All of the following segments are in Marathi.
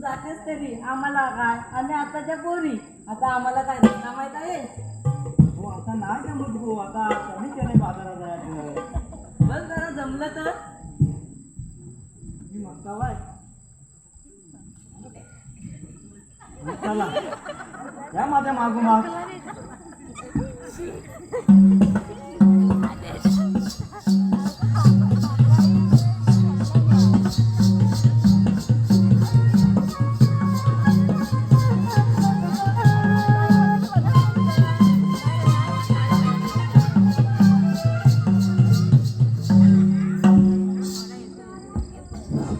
जातेस तरी आम्हाला काय, आम्ही आताच्या पोरी, आता आम्हाला काय रस्ता माहित आहे. हो आता नाही जमत हो, आता कमी केलंय बाजारात जायचं. बस जरा जमलं तर. मी मस्तावाय चला या माझ्या मागोमाग.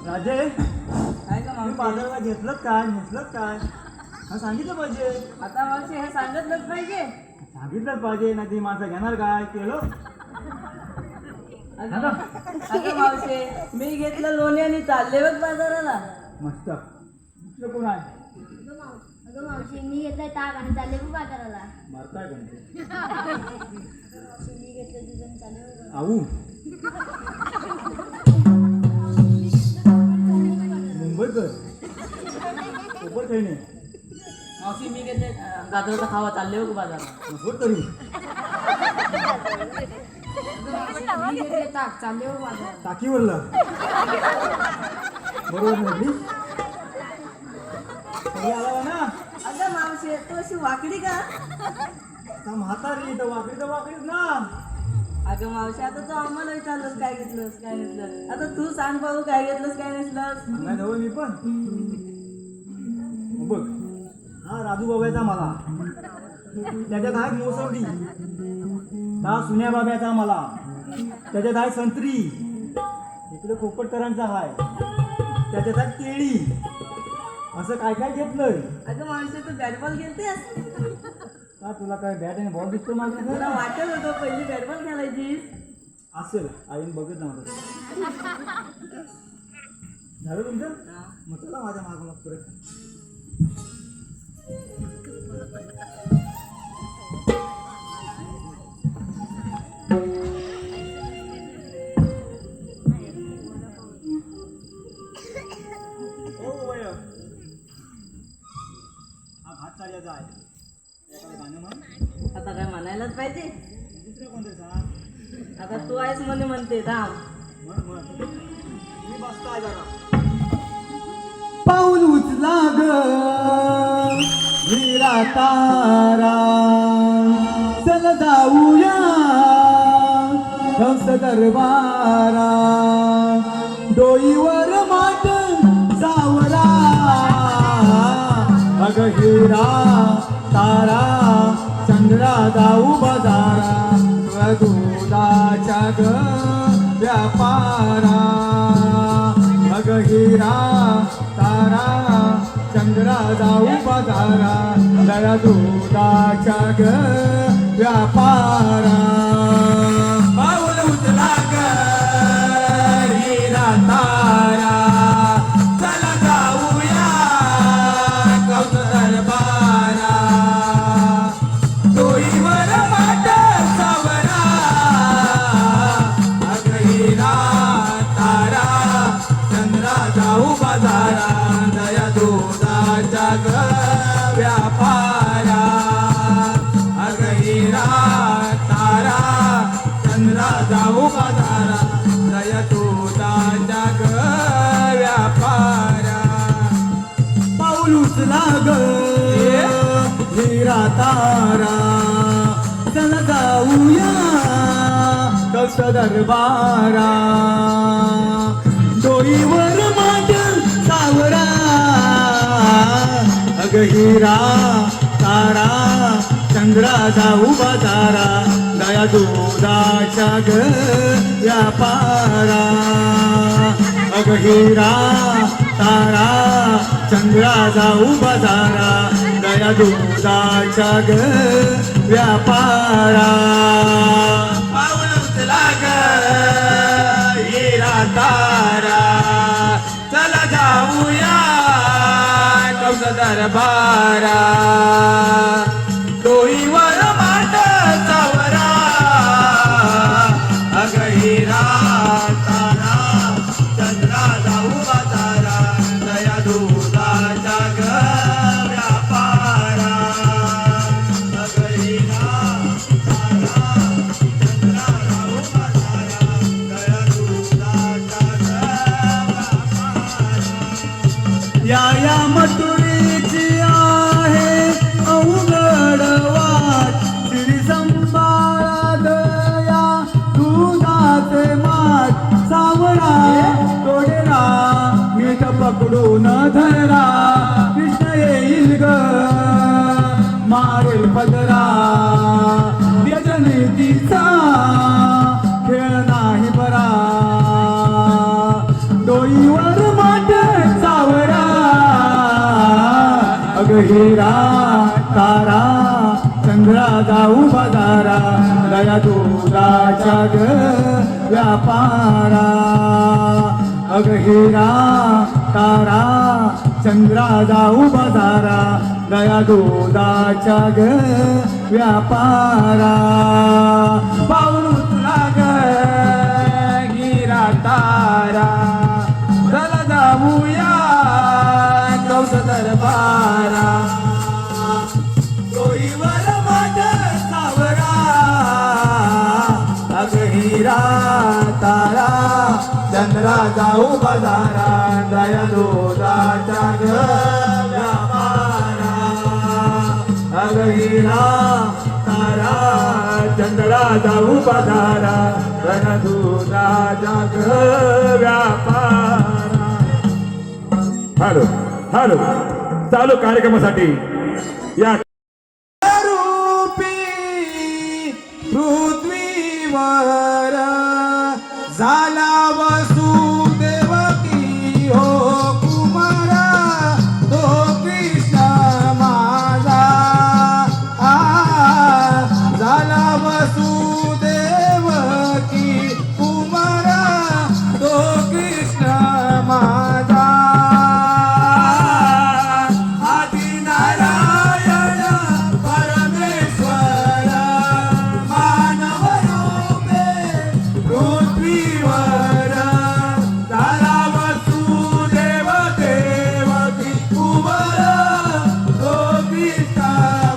राजे काय का तुम्ही मावशी? बाजाराला घेतलं काय घेतलं काय हा सांगितलं पाहिजे. आता मावशी हे सांगितलंच पाहिजे. सांगितलं पाहिजे नाही ती माणसं घेणार काय केलं. अगं मावशी मी घेतलं लोणी आणि चालले बघ बाजाराला. मस्त दुसरं कोण आहे. अगं मावशी मी घेतलंय ताक आणि चालले बघ बाजाराला. मारताय कोणते मावशी मी घेतलं दूध आणि चालले बघ. आऊ मुंबईकर सोबत काही नाही. मावशी मी घेतले गाजराचा खावा चालले बघ बाजाराला. नको तरी मी घेतले ताक चालले बघ बाजाराला. टाकीवरला बरोबर म्हटली. आला ना अगं मावशी तू अशी वाकडी का? आता म्हातारी तर वाकडीच ना. अगं मावशी आता तू आम्हाला विचारलंस काय घेतलंस काय नसलं. आता तू सांग बाबू काय घेतलंस काय नसलंस. नाही जवळ मी पण बघ हा राजू बाबाचा मला, त्याच्यात आहे मोसंबी. हा सुन्या बाब्याचा मला, त्याच्यात आहे संत्री. इकडे पोपटकरांचा आहे, त्याच्यात आहे केळी. असं काय काय घेतलंय. अगं मावशी तू बॅट बॉल खेळतेस का तुला काय बॅट आणि बॉल दिसतो माझ्या तुला वाटत होतं पहिली बॅट बॉल खेळायची. असेल आईन बघत नव्हतं. झालं तुमचं मग चला माझ्या मागं मग परत. हो वय हा भात चालल्याचा आहे. एखादं गाणं म्हण. आता काय म्हणायलाच पाहिजे. दुसरं कोणतं सांग. आता तू आहेस म्हणे म्हणते थांब. म्हण म्हण मी बसता जरा. पाऊल उचला ग वीरा तारा, चल जाऊया हंस दरबारा. डोईवर माट सावरा, अग हिरा तारा चंद्रा जाऊ बाजारा. दुधाच्या ग व्यापारा, अग हिरा तारा चंद्रा जाऊ बाजारा. दया दुधाच्या ग व्यापारा. पाऊल उचला ग हिरा तारा, चला जाऊया कौस दरबारा. डोईवर माट सावरा, अग हिरा तारा चंद्रा जाऊ बाजारा. दया दुधाच्या ग व्यापारा, अग हिरा तारा चंद्रा जाऊ बाजारा. दया दुधाच्या ग व्यापारा. पाऊल उचला ग हिरा तारा, चला जाऊया कौस दरबारा. डोईवर माट सावरा, अग हिरा तारा चंद्रा जाऊ बाजारा. दया दुधाच्या ग व्यापारा, अग हिरा तारा चंद्रा जाऊ बाजारा. दया दुधाच्या ग व्यापारा. पाऊल उचला ग हिरा तारा, चला जाऊया कौस दरबारा. डोईवर माट सावरा, अग हिरा तारा चंद्रा जाऊ बाजारा. दया दुधाच्या या मथुरेची आहे अवघड वाट श्री संभाळत या दुधाचे माठ सावळा तोडेरा मीठ पकडून धरा कृष्ण येईल ग मारेल पदरा व्यजनीतीचा खेळ नाही बरा डोईवर माठ सावरा अग हिरा तारा चंद्रा जाऊ बाजारा दया दुधाच्या ग व्यापारा अग हिरा तारा चंद्रा जाऊ बाजारा दया दुधाच्या ग व्यापारा पाऊल उचला ग हिरा तारा चला जाऊया कौस दरबारा डोईवर माठ सावरा अग हिरा तारा चंद्रा जाऊ बाजारा दया दुधाच्या ग व्यापारा अग हिरा तारा चंद्रा जाऊ बाजारा दया दुधाच्या ग व्यापारा. हॅलो हॅलो चालू कार्यक्रमासाठी या रूपी पृथ्वीवर झाला वसुदेवकी हो कुमारा तो कृष्ण माझा झाला वसुदेवकी कुमारा तो कृष्ण माझा आदि नारायण परमेश्वर मानव रूपे पृथ्वीवर झाला वसुदेव देवकी कुमार तो कृष्ण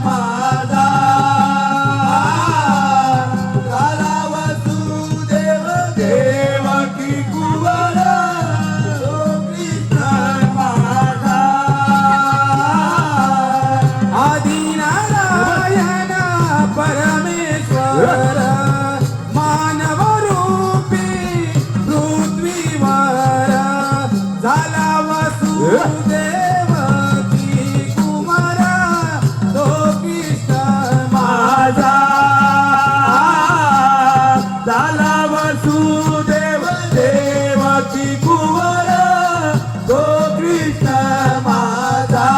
माझा झाला वसुदेव देवकी कुमार तो कृष्ण माझा आदि नारायण परमेश्वर मानव रूपी पृथ्वीवर झाला वसुदेवकी कुमार तो कृष्ण माझा झाला वसुदेव देवकी कुमार तो कृष्ण माझा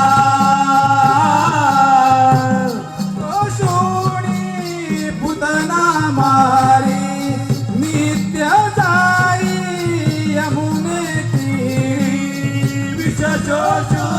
तो शोणी पुतना मारी नित्य जाई यमुने तीरी विष शोषून